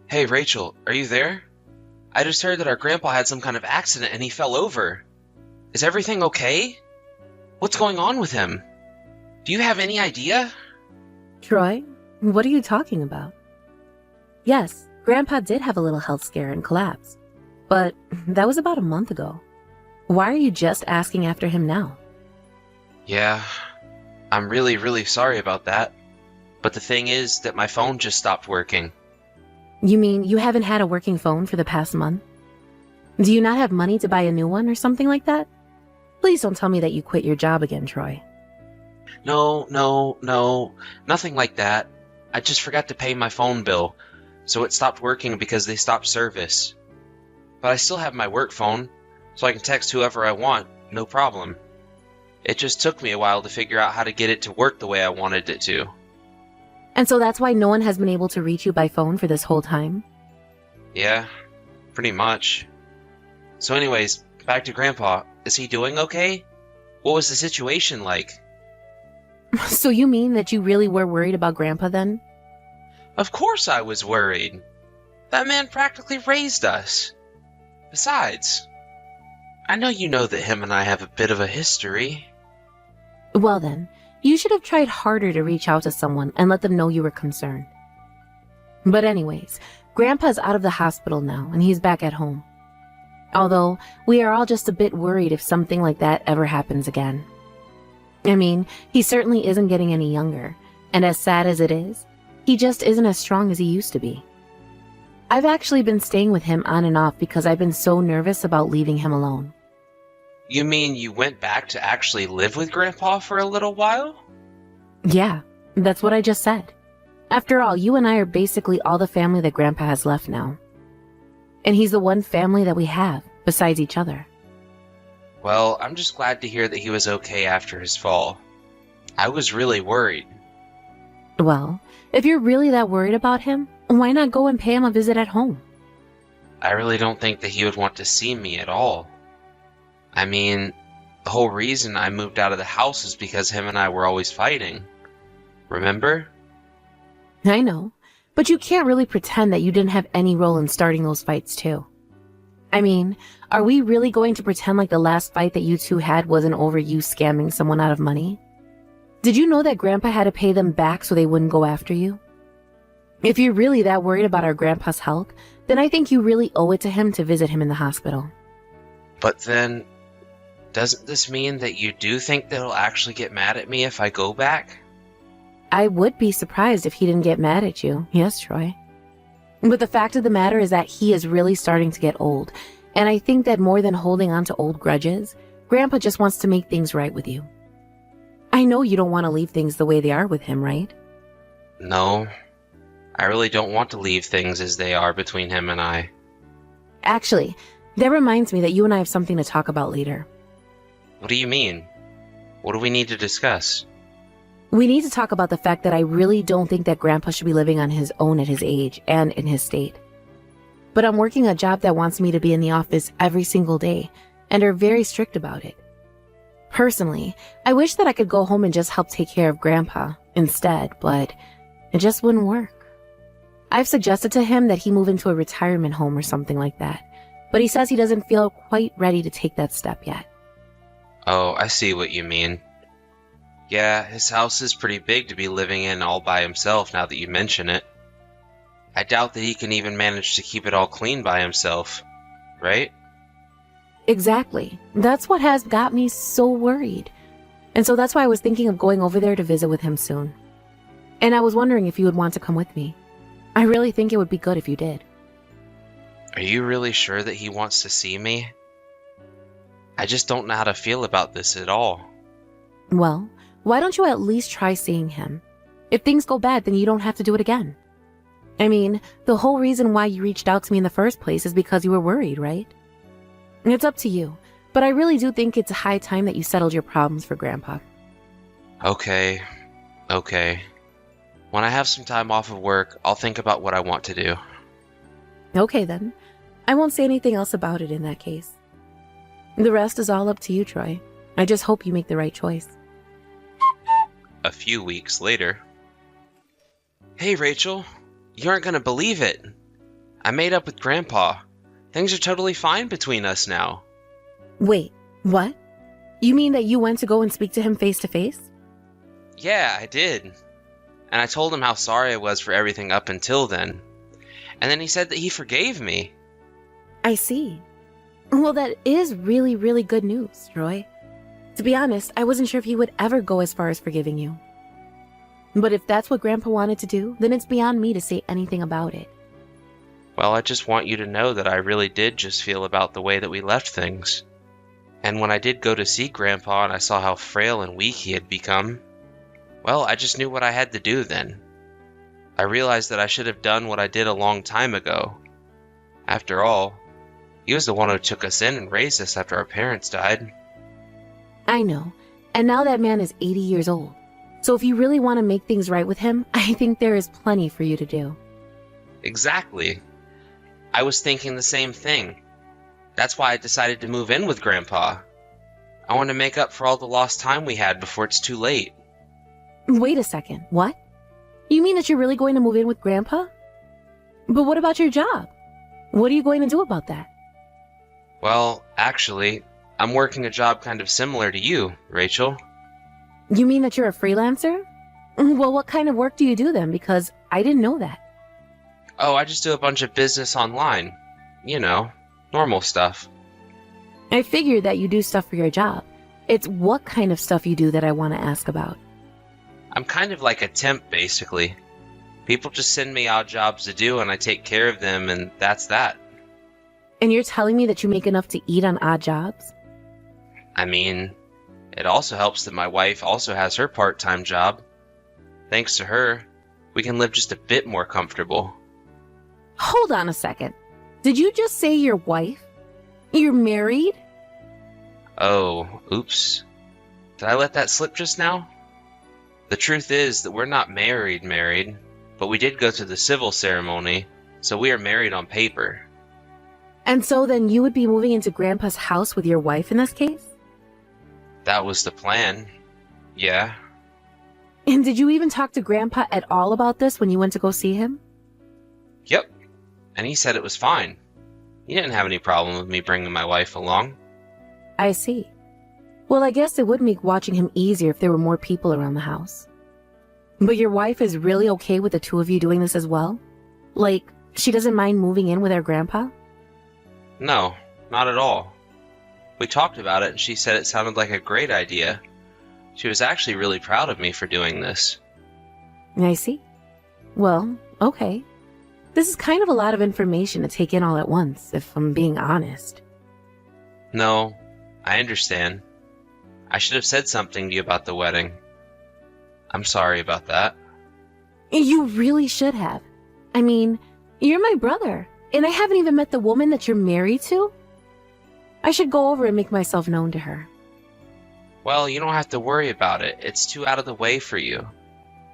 Hey, Rachel, are you there? I just heard that our grandpa had some kind of accident and he fell over. Is everything okay? What's going on with him? Do you have any idea? Troy, what are you talking about? Yes, Grandpa did have a little health scare and collapse, but that was about a month ago. Why are you just asking after him now? Yeah, I'm really, really sorry about that. But the thing is that my phone just stopped working. You mean you haven't had a working phone for the past month? Do you not have money to buy a new one or something like that? Please don't tell me that you quit your job again, Troy. No, nothing like that. I just forgot to pay my phone bill, so it stopped working because they stopped service. But I still have my work phone, so I can text whoever I want, no problem. It just took me a while to figure out how to get it to work the way I wanted it to. And so that's why no one has been able to reach you by phone for this whole time? Yeah, pretty much. So anyways, back to Grandpa. Is he doing okay? What was the situation like? So you mean that you really were worried about Grandpa then? Of course I was worried. That man practically raised us. Besides, I know you know that him and I have a bit of a history. Well then, you should have tried harder to reach out to someone and let them know you were concerned. But anyways, Grandpa's out of the hospital now and he's back at home. Although, we are all just a bit worried if something like that ever happens again. I mean, he certainly isn't getting any younger, and as sad as it is, he just isn't as strong as he used to be. I've actually been staying with him on and off because I've been so nervous about leaving him alone. You mean you went back to actually live with Grandpa for a little while? Yeah, that's what I just said. After all, you and I are basically all the family that Grandpa has left now. And he's the one family that we have, besides each other. Well, I'm just glad to hear that he was okay after his fall. I was really worried. Well, if you're really that worried about him, why not go and pay him a visit at home? I really don't think that he would want to see me at all. I mean, the whole reason I moved out of the house is because him and I were always fighting. Remember? I know, but you can't really pretend that you didn't have any role in starting those fights too. I mean, are we really going to pretend like the last fight that you two had wasn't over you scamming someone out of money? Did you know that Grandpa had to pay them back so they wouldn't go after you? If you're really that worried about our Grandpa's health, then I think you really owe it to him to visit him in the hospital. But then, doesn't this mean that you do think that he'll actually get mad at me if I go back? I would be surprised if he didn't get mad at you. Yes, Troy. But the fact of the matter is that he is really starting to get old, and I think that more than holding on to old grudges, Grandpa just wants to make things right with you. I know you don't want to leave things the way they are with him, right? No, I really don't want to leave things as they are between him and I. Actually, that reminds me that you and I have something to talk about later. What do you mean? What do we need to discuss? We need to talk about the fact that I really don't think that Grandpa should be living on his own at his age and in his state. But I'm working a job that wants me to be in the office every single day, and are very strict about it. Personally, I wish that I could go home and just help take care of Grandpa instead, but it just wouldn't work. I've suggested to him that he move into a retirement home or something like that, but he says he doesn't feel quite ready to take that step yet. Oh, I see what you mean. Yeah, his house is pretty big to be living in all by himself now that you mention it. I doubt that he can even manage to keep it all clean by himself, right? Exactly. That's what has got me so worried. And so that's why I was thinking of going over there to visit with him soon. And I was wondering if you would want to come with me. I really think it would be good if you did. Are you really sure that he wants to see me? I just don't know how to feel about this at all. Well, why don't you at least try seeing him? If things go bad, then you don't have to do it again. I mean, the whole reason why you reached out to me in the first place is because you were worried, right? It's up to you, but I really do think it's high time that you settled your problems for Grandpa. Okay. When I have some time off of work, I'll think about what I want to do. Okay then. I won't say anything else about it in that case. The rest is all up to you, Troy. I just hope you make the right choice. A few weeks later. Hey, Rachel. You aren't gonna believe it. I made up with Grandpa. Things are totally fine between us now. Wait, what? You mean that you went to go and speak to him face to face? Yeah, I did. And I told him how sorry I was for everything up until then. And then he said that he forgave me. I see. Well, that is really, really good news, Roy. To be honest, I wasn't sure if he would ever go as far as forgiving you. But if that's what Grandpa wanted to do, then it's beyond me to say anything about it. Well, I just want you to know that I really did just feel about the way that we left things. And when I did go to see Grandpa and I saw how frail and weak he had become, well, I just knew what I had to do then. I realized that I should have done what I did a long time ago. After all, he was the one who took us in and raised us after our parents died. I know. And now that man is 80 years old. So if you really want to make things right with him, I think there is plenty for you to do. Exactly. I was thinking the same thing. That's why I decided to move in with Grandpa. I want to make up for all the lost time we had before it's too late. Wait a second, what? You mean that you're really going to move in with Grandpa? But what about your job? What are you going to do about that? Well, actually, I'm working a job kind of similar to you, Rachel. You mean that you're a freelancer? Well, what kind of work do you do then? Because I didn't know that. Oh, I just do a bunch of business online. You know, normal stuff. I figured that you do stuff for your job. It's what kind of stuff you do that I want to ask about. I'm kind of like a temp, basically. People just send me odd jobs to do and I take care of them, and that's that. And you're telling me that you make enough to eat on odd jobs? I mean, it also helps that my wife also has her part-time job. Thanks to her, we can live just a bit more comfortable. Hold on a second. Did you just say your wife? You're married? Oh, oops. Did I let that slip just now? The truth is that we're not married, but we did go to the civil ceremony, so we are married on paper. And so then you would be moving into Grandpa's house with your wife in this case? That was the plan. Yeah. And did you even talk to Grandpa at all about this when you went to go see him? Yep. And he said it was fine. He didn't have any problem with me bringing my wife along. I see. Well, I guess it would make watching him easier if there were more people around the house. But your wife is really okay with the two of you doing this as well? Like, she doesn't mind moving in with our grandpa? No, not at all. We talked about it and she said it sounded like a great idea. She was actually really proud of me for doing this. I see. Well, okay. This is kind of a lot of information to take in all at once, if I'm being honest. No, I understand. I should have said something to you about the wedding. I'm sorry about that. You really should have. I mean, you're my brother, and I haven't even met the woman that you're married to. I should go over and make myself known to her. Well, you don't have to worry about it. It's too out of the way for you.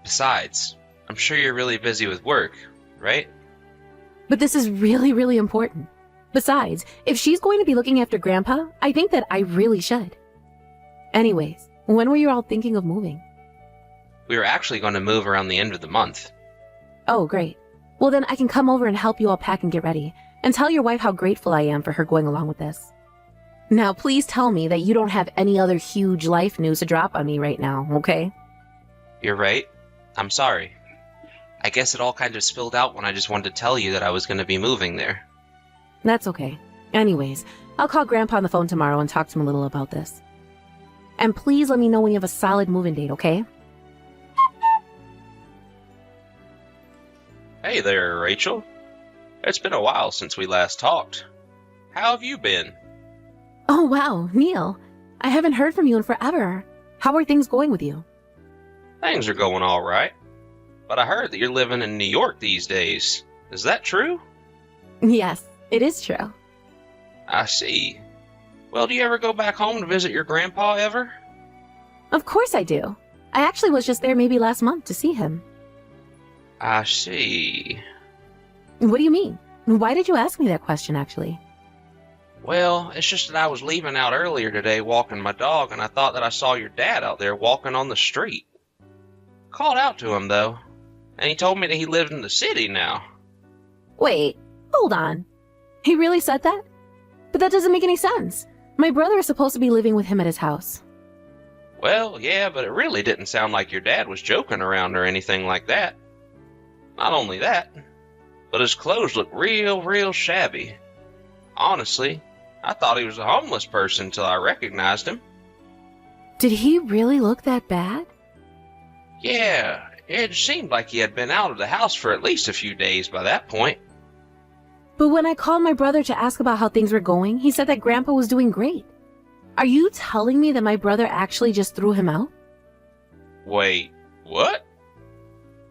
Besides, I'm sure you're really busy with work, right? But this is really, really important. Besides, if she's going to be looking after Grandpa, I think that I really should. Anyways, when were you all thinking of moving? We were actually going to move around the end of the month. Oh, great. Well, then I can come over and help you all pack and get ready, and tell your wife how grateful I am for her going along with this. Now, please tell me that you don't have any other huge life news to drop on me right now, okay? You're right. I'm sorry. I guess it all kind of spilled out when I just wanted to tell you that I was going to be moving there. That's okay. Anyways, I'll call Grandpa on the phone tomorrow and talk to him a little about this. And please let me know when you have a solid move-in date, okay? Hey there, Rachel. It's been a while since we last talked. How have you been? Oh, wow, Neil. I haven't heard from you in forever. How are things going with you? Things are going all right. But I heard that you're living in New York these days. Is that true? Yes, it is true. I see. Well, do you ever go back home to visit your grandpa ever? Of course I do. I actually was just there maybe last month to see him. I see. What do you mean? Why did you ask me that question, actually? Well, it's just that I was leaving out earlier today walking my dog, and I thought that I saw your dad out there walking on the street. Called out to him, though, and he told me that he lived in the city now. Wait, Hold on. He really said that? But that doesn't make any sense. My brother is supposed to be living with him at his house. Well, yeah, but it really didn't sound like your dad was joking around or anything like that. Not only that, but his clothes looked real shabby. Honestly, I thought he was a homeless person until I recognized him. Did he really look that bad? Yeah, it seemed like he had been out of the house for at least a few days by that point. But when I called my brother to ask about how things were going, he said that Grandpa was doing great. Are you telling me that my brother actually just threw him out? Wait, what?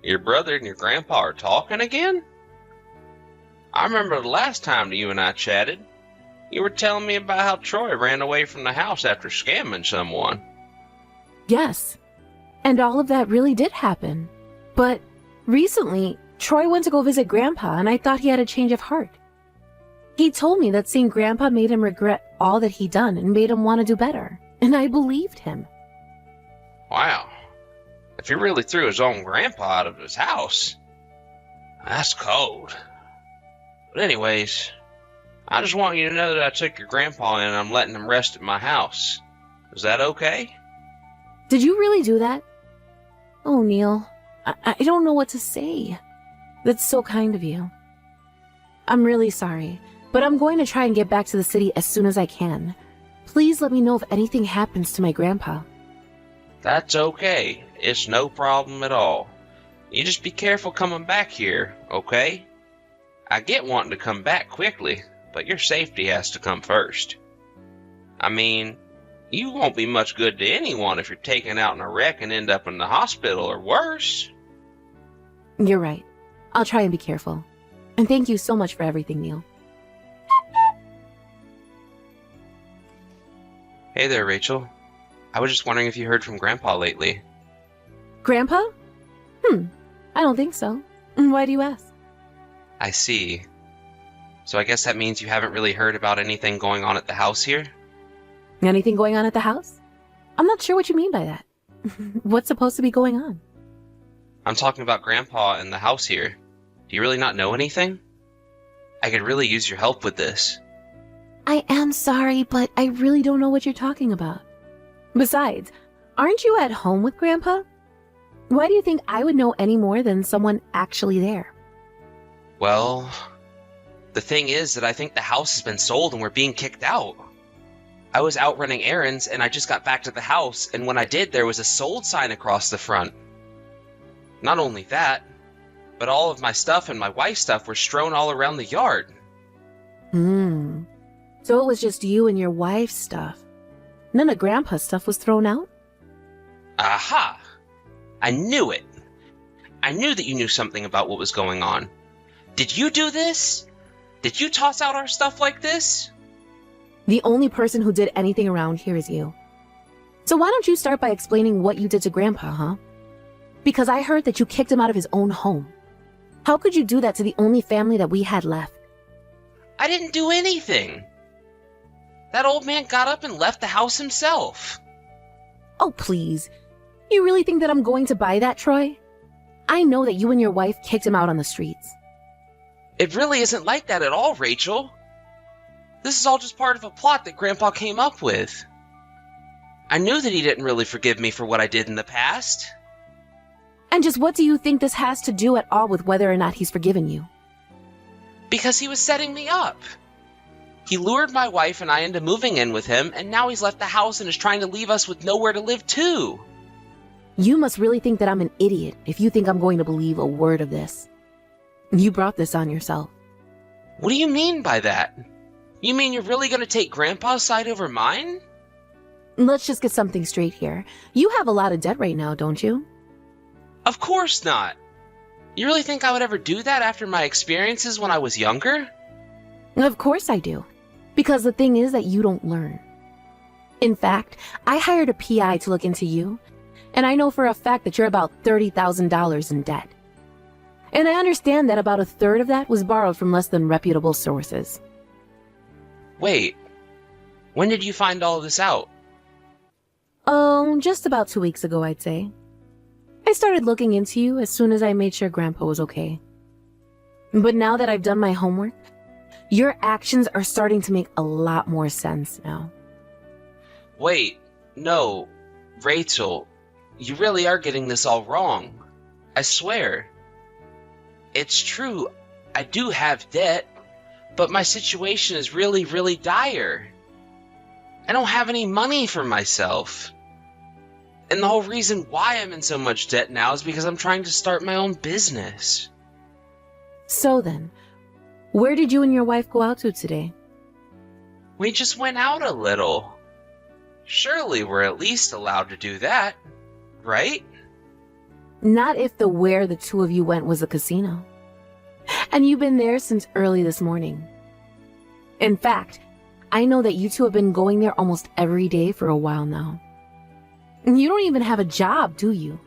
Your brother and your grandpa are talking again? I remember the last time you and I chatted, you were telling me about how Troy ran away from the house after scamming someone. Yes, and all of that really did happen. But recently, Troy went to go visit Grandpa, and I thought he had a change of heart. He told me that seeing Grandpa made him regret all that he'd done and made him want to do better, and I believed him. Wow. If he really threw his own grandpa out of his house, that's cold. But anyways, I just want you to know that I took your grandpa in and I'm letting him rest at my house. Is that okay? Did you really do that? Oh, Neil, I don't know what to say. That's so kind of you. I'm really sorry, but I'm going to try and get back to the city as soon as I can. Please let me know if anything happens to my grandpa. That's okay. It's no problem at all. You just be careful coming back here, okay? I get wanting to come back quickly, but your safety has to come first. I mean, you won't be much good to anyone if you're taken out in a wreck and end up in the hospital or worse. You're right. I'll try and be careful. And thank you so much for everything, Neil. Hey there, Rachel. I was just wondering if you heard from Grandpa lately. Grandpa? I don't think so. Why do you ask? I see. So I guess that means you haven't really heard about anything going on at the house here? Anything going on at the house? I'm not sure what you mean by that. What's supposed to be going on? I'm talking about Grandpa and the house here. Do you really not know anything? I could really use your help with this. I am sorry, but I really don't know what you're talking about. Besides, aren't you at home with Grandpa? Why do you think I would know any more than someone actually there? Well, the thing is that I think the house has been sold and we're being kicked out. I was out running errands and I just got back to the house, and when I did, there was a sold sign across the front. Not only that, but all of my stuff and my wife's stuff were strewn all around the yard. So it was just you and your wife's stuff. None of Grandpa's stuff was thrown out? Aha! I knew it. I knew that you knew something about what was going on. Did you do this? Did you toss out our stuff like this? The only person who did anything around here is you. So why don't you start by explaining what you did to Grandpa, huh? Because I heard that you kicked him out of his own home. How could you do that to the only family that we had left? I didn't do anything. That old man got up and left the house himself. Oh, please. You really think that I'm going to buy that, Troy? I know that you and your wife kicked him out on the streets. It really isn't like that at all, Rachel. This is all just part of a plot that Grandpa came up with. I knew that he didn't really forgive me for what I did in the past. And just what do you think this has to do at all with whether or not he's forgiven you? Because he was setting me up. He lured my wife and I into moving in with him, and now he's left the house and is trying to leave us with nowhere to live too. You must really think that I'm an idiot if you think I'm going to believe a word of this. You brought this on yourself. What do you mean by that? You mean you're really going to take Grandpa's side over mine? Let's just get something straight here. You have a lot of debt right now, don't you? Of course not. You really think I would ever do that after my experiences when I was younger? Of course I do. Because the thing is that you don't learn. In fact, I hired a PI to look into you, and I know for a fact that you're about $30,000 in debt. And I understand that about a third of that was borrowed from less than reputable sources. Wait, when did you find all of this out? Just about 2 weeks ago, I'd say. I started looking into you as soon as I made sure Grandpa was okay. But now that I've done my homework, Your actions are starting to make a lot more sense now. Wait, no, Rachel, you really are getting this all wrong. I swear. It's true, I do have debt, but my situation is really, really dire. I don't have any money for myself. And the whole reason why I'm in so much debt now is because I'm trying to start my own business. So then, where did you and your wife go out to today? We just went out a little. Surely we're at least allowed to do that, right? Not if the where the two of you went was a casino. And you've been there since early this morning. In fact, I know that you two have been going there almost every day for a while now. You don't even have a job, do you?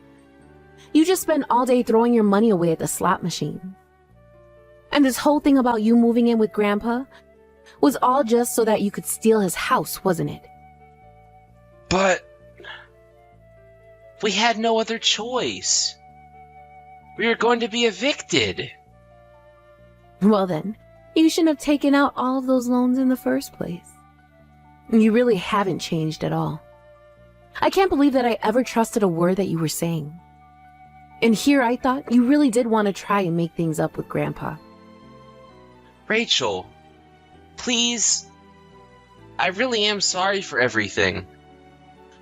You just spend all day throwing your money away at the slot machine. And this whole thing about you moving in with Grandpa was all just so that you could steal his house, wasn't it? But we had no other choice. We were going to be evicted. Well then, you shouldn't have taken out all of those loans in the first place. You really haven't changed at all. I can't believe that I ever trusted a word that you were saying. And here I thought you really did want to try and make things up with Grandpa. Rachel, please. I really am sorry for everything.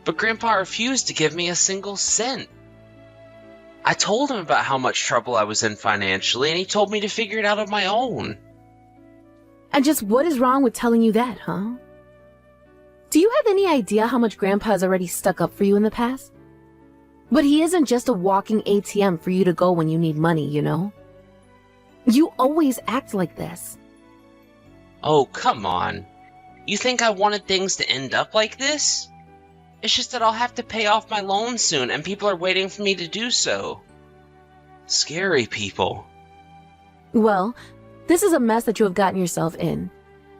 But Grandpa refused to give me a single cent. I told him about how much trouble I was in financially, and he told me to figure it out on my own. And just what is wrong with telling you that, huh? Do you have any idea how much Grandpa has already stuck up for you in the past? But he isn't just a walking ATM for you to go when you need money, you know? You always act like this. Oh, come on. You think I wanted things to end up like this? It's just that I'll have to pay off my loan soon, and people are waiting for me to do so. Scary people. Well, this is a mess that you have gotten yourself in,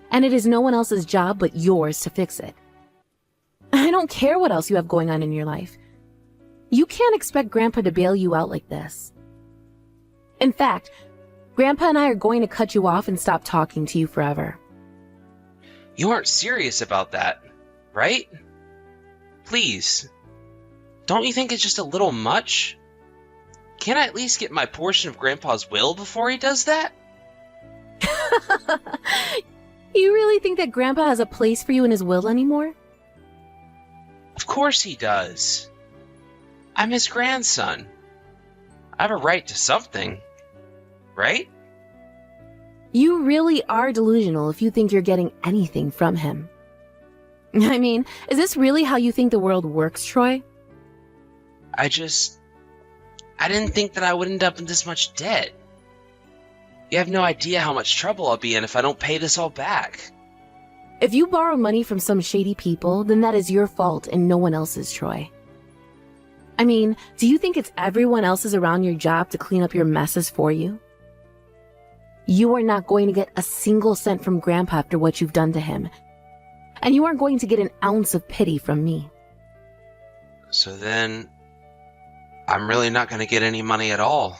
and it is no one else's job but yours to fix it. I don't care what else you have going on in your life. You can't expect Grandpa to bail you out like this. In fact, Grandpa and I are going to cut you off and stop talking to you forever. You aren't serious about that, right? Please. Don't you think it's just a little much? Can't I at least get my portion of Grandpa's will before he does that? You really think that Grandpa has a place for you in his will anymore? Of course he does. I'm his grandson. I have a right to something, right? You really are delusional if you think you're getting anything from him. I mean, is this really how you think the world works, Troy? I didn't think that I would end up in this much debt. You have no idea how much trouble I'll be in if I don't pay this all back. If you borrow money from some shady people, then that is your fault and no one else's, Troy. I mean, do you think it's everyone else's around your job to clean up your messes for you? You are not going to get a single cent from Grandpa after what you've done to him. And you aren't going to get an ounce of pity from me. So then, I'm really not going to get any money at all.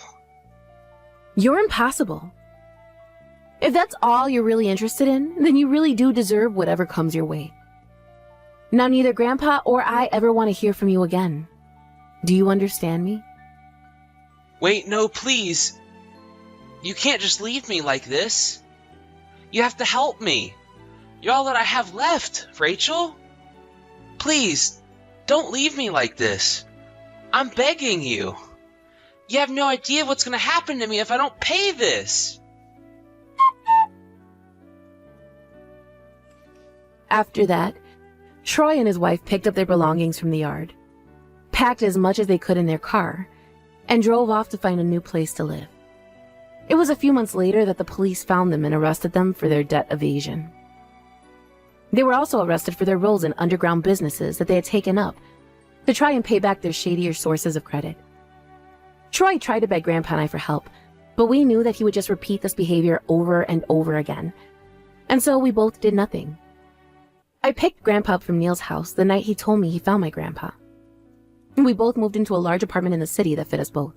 You're impossible. If that's all you're really interested in, then you really do deserve whatever comes your way. Now, neither Grandpa or I ever want to hear from you again. Do you understand me? Wait, no, please. You can't just leave me like this. You have to help me. You're all that I have left, Rachel. Please, don't leave me like this. I'm begging you. You have no idea what's going to happen to me if I don't pay this. After that, Troy and his wife picked up their belongings from the yard, packed as much as they could in their car, and drove off to find a new place to live. It was a few months later that the police found them and arrested them for their debt evasion. They were also arrested for their roles in underground businesses that they had taken up to try and pay back their shadier sources of credit. Troy tried to beg Grandpa and I for help, but we knew that he would just repeat this behavior over and over again, and so we both did nothing. I picked Grandpa up from Neil's house the night he told me he found my grandpa. We both moved into a large apartment in the city that fit us both.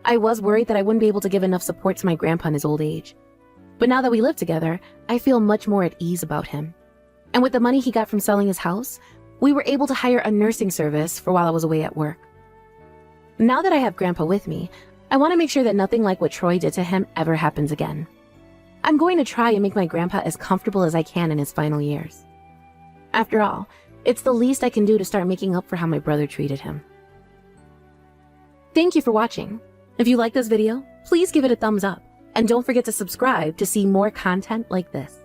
I was worried that I wouldn't be able to give enough support to my grandpa in his old age, But now that we live together, I feel much more at ease about him. And with the money he got from selling his house, we were able to hire a nursing service for while I was away at work. Now that I have Grandpa with me, I want to make sure that nothing like what Troy did to him ever happens again. I'm going to try and make my grandpa as comfortable as I can in his final years. After all, it's the least I can do to start making up for how my brother treated him. Thank you for watching. If you like this video, please give it a thumbs up. And don't forget to subscribe to see more content like this.